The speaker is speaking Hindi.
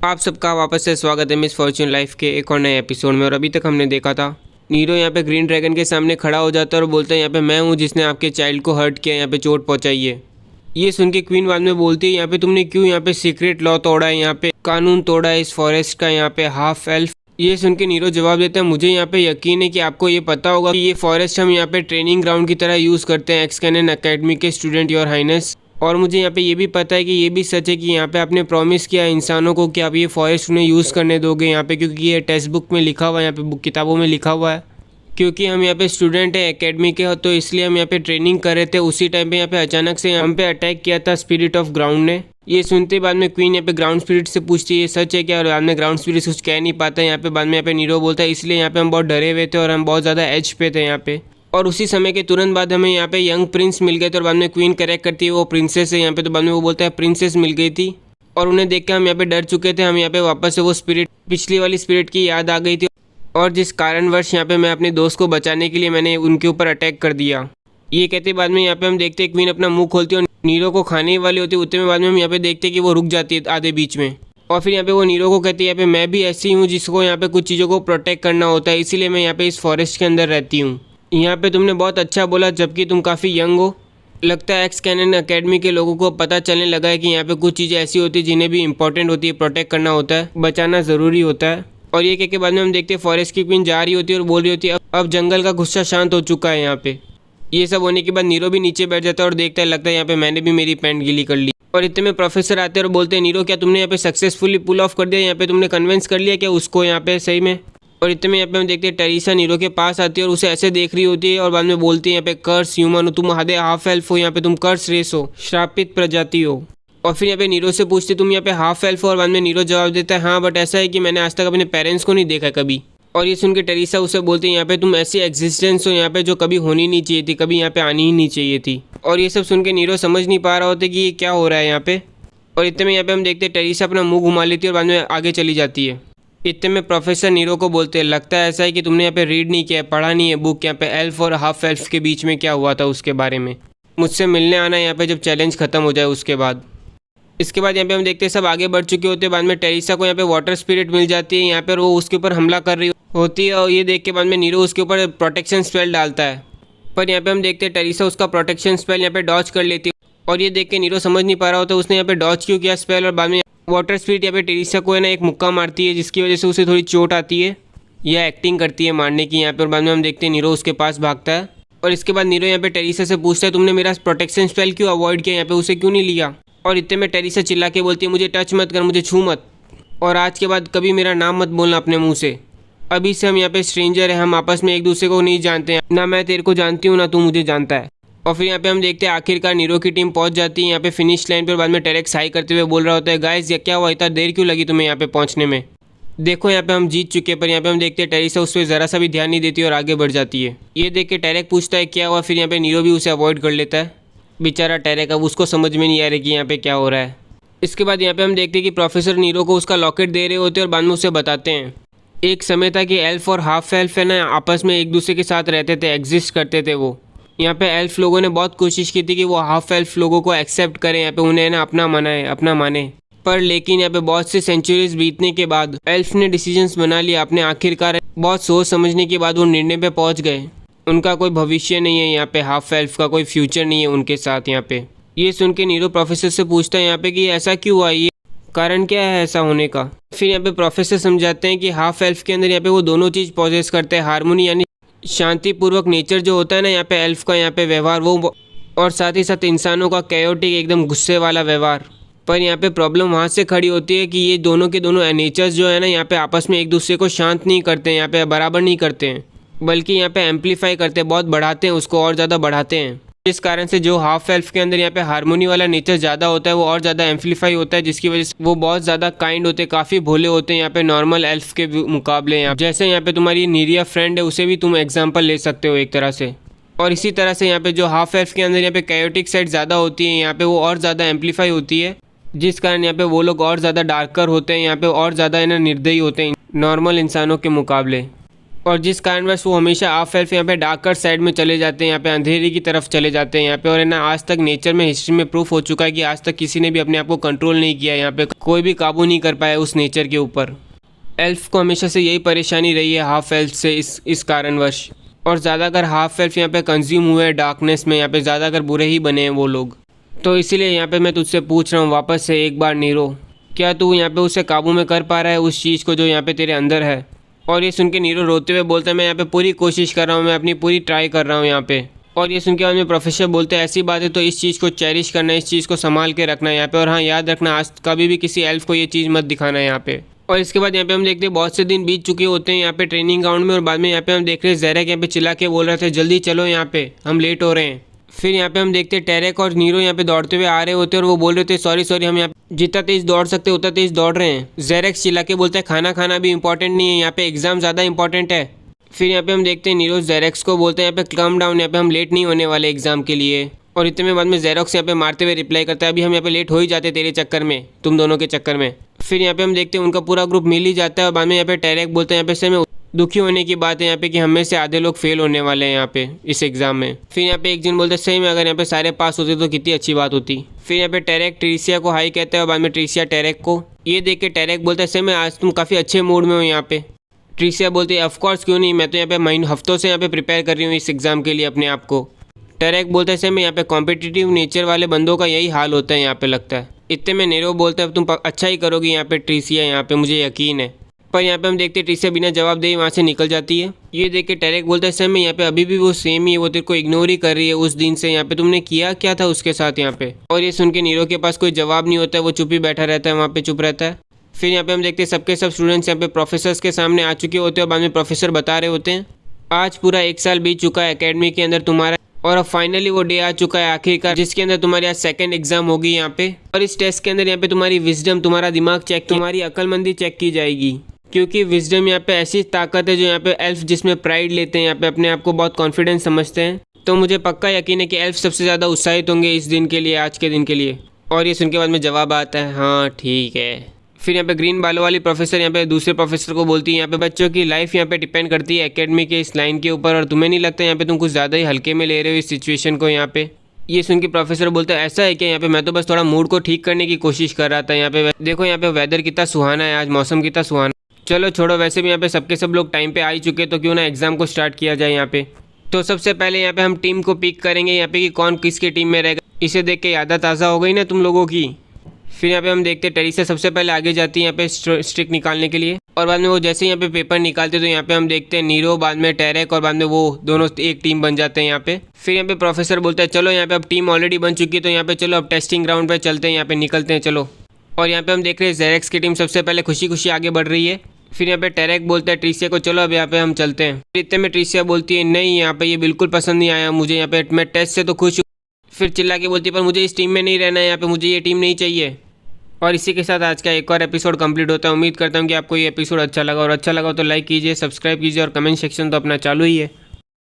आप सबका वापस से स्वागत है मिस फॉर्च्यून लाइफ के एक और नए एपिसोड में। और अभी तक हमने देखा था नीरो यहाँ पे ग्रीन ड्रैगन के सामने खड़ा हो जाता है और बोलता है यहाँ पे मैं हूँ जिसने आपके चाइल्ड को हर्ट किया, यहाँ पे चोट पहुँचाई है। ये सुन के क्वीन बाद में बोलती है यहाँ पे तुमने क्यों यहाँ पे सीक्रेट लॉ तोड़ा है, यहाँ पे कानून तोड़ा है इस फॉरेस्ट का, यहाँ पे हाफ एल्फ। ये सुन के नीरो जवाब देता है मुझे यहाँ पे यकीन है कि आपको ये पता होगा कि ये फॉरेस्ट हम यहाँ पे ट्रेनिंग ग्राउंड की तरह यूज़ करते हैं एक्सकैनन एकेडमी के स्टूडेंट योर हाइनेस। और मुझे यहाँ पे ये भी पता है कि ये भी सच है कि यहाँ पे आपने प्रॉमिस किया इंसानों को कि आप ये फॉरेस्ट उन्हें यूज़ करने दोगे यहाँ पे, क्योंकि ये टेक्स्ट बुक में लिखा हुआ है, यहाँ पे किताबों में लिखा हुआ है। क्योंकि हम यहाँ पे स्टूडेंट है एकेडमी के, तो इसलिए हम यहाँ पे ट्रेनिंग कर रहे थे। उसी टाइम पे यहाँ पे अचानक से हम पे अटैक किया था स्पिरिट ऑफ ग्राउंड ने। ये सुनते बाद में क्वीन यहाँ पे ग्राउंड स्पिरिट से पूछती है ये सच है क्या, और बाद में ग्राउंड स्पिरिट कुछ कह नहीं पाता यहाँ पे। बाद में यहाँ पे नीरो बोलता है इसलिए यहाँ पे हम बहुत डरे हुए थे और हम बहुत ज़्यादा एज पे थे यहाँ पे। और उसी समय के तुरंत बाद हमें यहाँ पे यंग प्रिंस मिल गए थे और बाद में क्वीन करेक्ट करती है वो प्रिंसेस है यहाँ पे। तो बाद में वो बोलता है प्रिंसेस मिल गई थी और उन्हें देख के हम यहाँ पे डर चुके थे। हम यहाँ पे वापस से वो स्पिरिट पिछली वाली स्पिरिट की याद आ गई थी और जिस कारणवश यहाँ पे मैं अपने दोस्त को बचाने के लिए मैंने उनके ऊपर अटैक कर दिया। ये कहते बाद में यहाँ पे हम देखते हैं क्वीन अपना मुंह खोलती है और नीरो को खाने वाली होती है। उतने में बाद में हम यहाँ पे देखते हैं कि वो रुक जाती है आधे बीच में। और फिर यहाँ पे वो नीरो को कहती है यहाँ पे मैं भी ऐसी हूँ जिसको यहाँ पे कुछ चीज़ों को प्रोटेक्ट करना होता है, इसीलिए मैं यहाँ पे इस फॉरेस्ट के अंदर रहती हूँ। यहाँ पे तुमने बहुत अच्छा बोला जबकि तुम काफ़ी यंग हो। लगता है एक्सकैनन एकेडमी के लोगों को पता चलने लगा है कि यहाँ पे कुछ चीज़ें ऐसी होती है जिन्हें भी इंपॉर्टेंट होती है, प्रोटेक्ट करना होता है, बचाना ज़रूरी होता है। और ये कह के बाद में हम देखते हैं फॉरेस्ट की क्वीन जा रही होती है और बोल रही होती है अब जंगल का गुस्सा शांत हो चुका है यहाँ पे। ये सब होने के बाद नीरो भी नीचे बैठ जाता है और देखता है लगता है यहाँ पे मैंने भी मेरी पैंट गीली कर ली। और इतने में प्रोफेसर आते हैं और बोलते हैं नीरो क्या तुमने यहाँ पे सक्सेसफुली पुल ऑफ कर दिया, यहाँ पे तुमने कन्विंस कर लिया क्या उसको यहाँ पे सही में। और इतने में यहाँ पे हम देखते हैं टेरिसा नीरो के पास आती है और उसे ऐसे देख रही होती है और बाद में बोलती है यहाँ पे कर्स ह्यूमन हो तुम, आधे हाफ एल्फ हो, यहाँ पे तुम कर्स रेस हो, श्रापित प्रजाति हो। और फिर यहाँ पे नीरो से पूछती तुम यहाँ पे हाफ एल्फ हो, और बाद में नीरो जवाब देता है हाँ बट ऐसा है कि मैंने आज तक अपने पेरेंट्स को नहीं देखा कभी। और ये सुन के टेरिसा उसे बोलती है यहाँ पे तुम ऐसी एग्जिस्टेंस हो यहाँ पे जो कभी होनी नहीं चाहिए थी, कभी यहाँ पे आनी ही नहीं चाहिए थी। और ये सब सुन के नीरो समझ नहीं पा रहा होता कि ये क्या हो रहा है यहाँ पे। और इतने में यहाँ पे हम देखते हैं टेरिसा अपना मुंह घुमा लेती है और बाद में आगे चली जाती है। इतने में प्रोफेसर नीरो को बोलते हैं लगता है ऐसा है कि तुमने यहाँ पे रीड नहीं किया, पढ़ा नहीं है बुक, यहाँ पे एल्फ और हाफ एल्फ के बीच में क्या हुआ था उसके बारे में। मुझसे मिलने आना यहाँ पे जब चैलेंज खत्म हो जाए उसके बाद। इसके बाद यहाँ पे हम देखते हैं सब आगे बढ़ चुके होते हैं। बाद में टेरिसा को यहाँ पे वाटर स्पिरिट मिल जाती है यहाँ पर, वो उसके ऊपर हमला कर रही होती है। और ये देख के बाद में नीरो उसके ऊपर प्रोटेक्शन स्पेल डालता है, पर यहाँ पे हम देखते हैं टेरिसा उसका प्रोटेक्शन स्पेल यहाँ पे डॉज कर लेती है। और ये देख के नीरो समझ नहीं पा रहा होता उसने यहाँ पे डॉज क्यों किया स्पेल। और बाद में वाटर स्पिरिट यहाँ पे टेरिसा को है ना एक मुक्का मारती है जिसकी वजह से उसे थोड़ी चोट आती है। यह एक्टिंग करती है मारने की यहाँ पे। और बाद में हम देखते हैं नीरो उसके पास भागता है और इसके बाद नीरो यहाँ पे टेरिसा से पूछता है तुमने मेरा प्रोटेक्शन स्पेल क्यों अवॉइड किया, यहाँ पे उसे क्यों नहीं लिया। और इतने में टेरिसा चिल्ला के बोलती है मुझे टच मत कर, मुझे छू मत, और आज के बाद कभी मेरा नाम मत बोलना अपने मुँह से। अभी से हम यहाँ पे स्ट्रेंजर है, हम आपस में एक दूसरे को नहीं जानते हैं, ना मैं तेरे को जानती हूँ ना तू मुझे जानता है। और फिर यहाँ पे हम देखते हैं आखिरकार नीरो की टीम पहुँच जाती है यहाँ पे फिनिश लाइन पर। बाद में टेरेक्स हाई करते हुए बोल रहा होता है गाइस ये क्या हुआ, इतना देर क्यों लगी तुम्हें यहाँ पे पहुँचने में, देखो यहाँ पे हम जीत चुके हैं। पर यहाँ पे हम देखते हैं टेरिसा उस पर ज़रा सा भी ध्यान नहीं देती और आगे बढ़ जाती है। ये देख के टेरेक पूछता है क्या हुआ, फिर यहाँ पे नीरो भी उसे अवॉइड कर लेता है। बेचारा टेरेक, अब उसको समझ में नहीं आ रहा कि यहाँ पे क्या हो रहा है। इसके बाद यहाँ पे हम देखते हैं कि प्रोफेसर नीरो को उसका लॉकेट दे रहे होते हैं और बाद में उसे बताते हैं एक समय था कि एल्फ और हाफ एल्फ है ना आपस में एक दूसरे के साथ रहते थे, एग्जिस्ट करते थे। वो यहाँ पे एल्फ लोगों ने बहुत कोशिश की थी कि वो हाफ एल्फ लोगों को एक्सेप्ट करें, यहाँ पे उन्हें ना अपना माने, पर लेकिन यहाँ पे बहुत से सेंचुरीज बीतने के बाद एल्फ ने डिसीजंस बना लिया अपने। आखिरकार बहुत सोच समझने के बाद वो निर्णय पे पहुँच गए उनका कोई भविष्य नहीं है यहाँ पे, हाफ एल्फ का कोई फ्यूचर नहीं है उनके साथ यहाँ पे। ये सुन के नीरो प्रोफेसर से पूछता है यहाँ पे कि ऐसा क्यों हुआ, ये कारण क्या है ऐसा होने का। फिर यहाँ पे प्रोफेसर समझाते हैं कि हाफ एल्फ के अंदर यहाँ पे वो दोनों चीज़ पॉजेस करते हैं, हार्मोनी यानी शांतिपूर्वक नेचर जो होता है ना यहाँ पे एल्फ का यहाँ पे व्यवहार वो, और साथ ही साथ इंसानों का कैओटिक एकदम गुस्से वाला व्यवहार। पर यहाँ पे प्रॉब्लम वहाँ से खड़ी होती है कि ये दोनों के दोनों नेचर्स जो है ना यहाँ पे आपस में एक दूसरे को शांत नहीं करते हैं, यहाँ पे बराबर नहीं करते हैं, बल्कि यहाँ पे एम्पलीफाई करते हैं, बहुत बढ़ाते हैं उसको और ज़्यादा बढ़ाते हैं। इस कारण से जो हाफ एल्फ के अंदर यहाँ पे हार्मोनी वाला नेचर ज़्यादा होता है वो और ज़्यादा एम्पलीफाई होता है, जिसकी वजह से वो बहुत ज़्यादा काइंड होते हैं, काफ़ी भोले होते हैं यहाँ पे नॉर्मल एल्फ के मुकाबले। यहाँ जैसे यहाँ पे तुम्हारी नीरिया फ्रेंड है उसे भी तुम एग्जाम्पल ले सकते हो एक तरह से। और इसी तरह से यहाँ पे जो हाफ एल्फ के अंदर यहाँ पे कैओटिक साइड ज़्यादा होती है यहाँ पे वो और ज़्यादा एम्पलीफाई होती है, जिस कारण यहाँ पे वो लोग और ज़्यादा डार्कर होते हैं, यहाँ पे और ज़्यादा निर्दयी होते हैं नॉर्मल इंसानों के मुकाबले। और जिस कारणवश वो हमेशा हाफ एल्फ यहाँ पे डार्कर साइड में चले जाते हैं, यहाँ पे अंधेरे की तरफ चले जाते हैं यहाँ पे। और है ना, आज तक नेचर में हिस्ट्री में प्रूफ हो चुका है कि आज तक किसी ने भी अपने आप को कंट्रोल नहीं किया, यहाँ पे कोई भी काबू नहीं कर पाया उस नेचर के ऊपर। एल्फ को हमेशा से यही परेशानी रही है हाफ एल्फ से, इस कारणवश। और ज़्यादातर हाफ एल्फ यहाँ पे कंज्यूम हुए हैं डार्कनेस में, यहाँ पे ज़्यादातर बुरे ही बने हैं वो लोग। तो इसीलिए यहाँ पे मैं तुझसे पूछ रहा हूँ वापस से एक बार नीरो, क्या तू यहाँ पे उसे काबू में कर पा रहा है उस चीज़ को जो यहाँ पे तेरे अंदर है? और ये सुन के नीरो रोते हुए बोलता है मैं यहाँ पे पूरी कोशिश कर रहा हूँ, मैं अपनी पूरी ट्राई कर रहा हूँ यहाँ पे। और ये सुन के बाद में प्रोफेसर बोलते हैं ऐसी बात है तो इस चीज़ को चेरिश करना है, इस चीज़ को संभाल के रखना है यहाँ पे। और हाँ, याद रखना आज कभी भी किसी एल्फ को ये चीज़ मत दिखाना है यहाँ पे। और इसके बाद यहाँ पे हम देखते हैं बहुत से दिन बीत चुके होते हैं यहाँ पे ट्रेनिंग ग्राउंड में। और बाद में यहाँ पे हम देख रहे हैं ज़ेरेक यहाँ पे चिल्ला के बोल रहे थे जल्दी चलो यहाँ पे, हम लेट हो रहे हैं। फिर यहाँ पे हम देखते हैं टेरेक और नीरो यहाँ पे दौड़ते हुए आ रहे होते हैं और वो बोल रहे थे सॉरी हम यहाँ जितना तेज दौड़ सकते उतना तेज दौड़ रहे हैं। ज़ेरेक चिल्ला के बोलता है खाना खाना भी इंपॉर्टेंट नहीं है, यहाँ पे एग्जाम ज़्यादा इंपॉर्टेंट है। फिर यहाँ पे हम देखते हैं नीरो ज़ेरेक्स को बोलते हैं यहाँ पे कम डाउन, यहाँ पे हम लेट नहीं होने वाले एग्जाम के लिए। और इतने में बाद में ज़ेरोक्स यहाँ पे मारते हुए रिप्लाई करता है अभी हम यहाँ पे लेट हो ही जाते तेरे चक्कर में, तुम दोनों के चक्कर में। फिर यहाँ पे हम देखते हैं उनका पूरा ग्रुप मिल ही जाता है। और बाद में यहाँ पे टेरेक बोलते हैं यहाँ पे से में दुखी होने की बात है यहाँ पे कि हम में से आधे लोग फेल होने वाले हैं यहाँ पे इस एग्जाम में। फिर यहाँ पे एक जन बोलते हैं सही में अगर यहाँ पे सारे पास होते तो कितनी अच्छी बात होती। फिर यहाँ पे टेरेक ट्रीसिया को हाई कहता है और बाद में ट्रीसिया टेरेक को। ये देख के टेरेक बोलता है सही में आज तुम काफ़ी अच्छे मूड में हो यहाँ पे। ट्रीसिया बोलती है ऑफकोर्स क्यों नहीं, मैं तो यहाँ पे महीनों हफ्तों से यहाँ पे प्रिपेयर कर रही हूँ इस एग्ज़ाम के लिए अपने आप को। टेरेक बोलता है सही में यहाँ पे कॉम्पिटिटिव नेचर वाले बंदों का यही हाल होता है यहाँ पे लगता है। इतने में नेरो बोलता है तुम अच्छा ही करोगी यहाँ पे ट्रीसिया, यहाँ पे मुझे यकीन है। पर यहाँ पे हम देखते हैं ट्रीसिया बिना जवाब दे वहाँ से निकल जाती है। ये देख के टेरेक बोलता है सर मैं यहाँ पे अभी भी वो सेम ही है, वो तेरे को इग्नोर ही कर रही है उस दिन से, यहाँ पे तुमने किया क्या था उसके साथ यहाँ पे। और ये सुन के नीरो के पास कोई जवाब नहीं होता है, वो चुप ही बैठा रहता है वहाँ पे, चुप रहता है। फिर यहाँ पे हम देखते हैं सबके सब स्टूडेंट्स यहाँ पे प्रोफेसर्स के सामने आ चुके होते हैं और बाद में प्रोफेसर बता रहे होते हैं आज पूरा 1 साल बीत चुका है अकेडमी के अंदर तुम्हारा, और अब फाइनली वो डे आ चुका है आखिरकार जिसके अंदर तुम्हारी आज सेकंड एग्जाम होगी यहाँ पे। और इस टेस्ट के अंदर यहाँ पे तुम्हारी विजडम, तुम्हारा दिमाग चेक, तुम्हारी अक्लमंदी चेक की जाएगी। क्योंकि विजडम यहाँ पे ऐसी ताकत है जो यहाँ पे एल्फ जिसमें प्राइड लेते हैं, यहाँ पे अपने आप को बहुत कॉन्फिडेंस समझते हैं। तो मुझे पक्का यकीन है कि एल्फ सबसे ज़्यादा उत्साहित होंगे इस दिन के लिए, आज के दिन के लिए। और ये सुन के बाद में जवाब आता है हाँ ठीक है। फिर यहाँ पे ग्रीन बालों वाली प्रोफेसर यहाँ पे दूसरे प्रोफेसर को बोलती है यहाँ पे बच्चों की लाइफ यहाँ पे डिपेंड करती है एकेडमी के इस लाइन के ऊपर, और तुम्हें नहीं लगता यहाँ पे तुम कुछ ज़्यादा ही हल्के में ले रहे हो इस सिचुएशन को यहाँ पे। ये सुन के प्रोफेसर बोलता है ऐसा है क्या, यहाँ पे मैं तो बस थोड़ा मूड को ठीक करने की कोशिश कर रहा था। यहाँ पे देखो यहाँ पे वेदर कितना सुहाना है आज, मौसम कितना सुहाना। चलो छोड़ो, वैसे भी यहाँ पे सबके सब लोग टाइम पे आ ही चुके, तो क्यों ना एग्जाम को स्टार्ट किया जाए यहाँ पे। तो सबसे पहले यहाँ पे हम टीम को पिक करेंगे यहाँ पे कि कौन किसके टीम में रहेगा। इसे देख के यादें ताज़ा हो गई ना तुम लोगों की। फिर यहाँ पे हम देखते हैं टेरिसा सबसे पहले आगे जाती है यहाँ पे स्ट्रिक निकालने के लिए। और बाद में वो जैसे यहाँ पे पेपर निकालते तो यहाँ पे हम देखते हैं नीरो, बाद में टेरेक और बाद में वो दोनों एक टीम बन जाते हैं यहाँ पे। फिर यहाँ पे प्रोफेसर बोलता है चलो यहाँ पे अब टीम ऑलरेडी बन चुकी है तो यहाँ पे चलो अब टेस्टिंग ग्राउंड पे चलते हैं, यहाँ पे निकलते हैं चलो। और यहाँ पे हम देख रहे हैं ज़ेरेक्स की टीम सबसे पहले खुशी खुशी आगे बढ़ रही है। फिर यहाँ पे टेरेक बोलता है ट्रीसिया को चलो अब यहाँ पे हम चलते हैं। इतने में ट्रीसिया बोलती है नहीं यहाँ पे ये बिल्कुल पसंद नहीं आया मुझे, यहाँ पे मैं टेस्ट से तो खुश हूँ। फिर चिल्ला के बोलती है पर मुझे इस टीम में नहीं रहना है, यहाँ पे मुझे ये टीम नहीं चाहिए। और इसी के साथ आज का एक और एपिसोड कंप्लीट होता है। उम्मीद करता हूँ कि आपको ये एपिसोड अच्छा लगा, और अच्छा लगा तो लाइक कीजिए, सब्सक्राइब कीजिए और कमेंट सेक्शन तो अपना चालू ही है।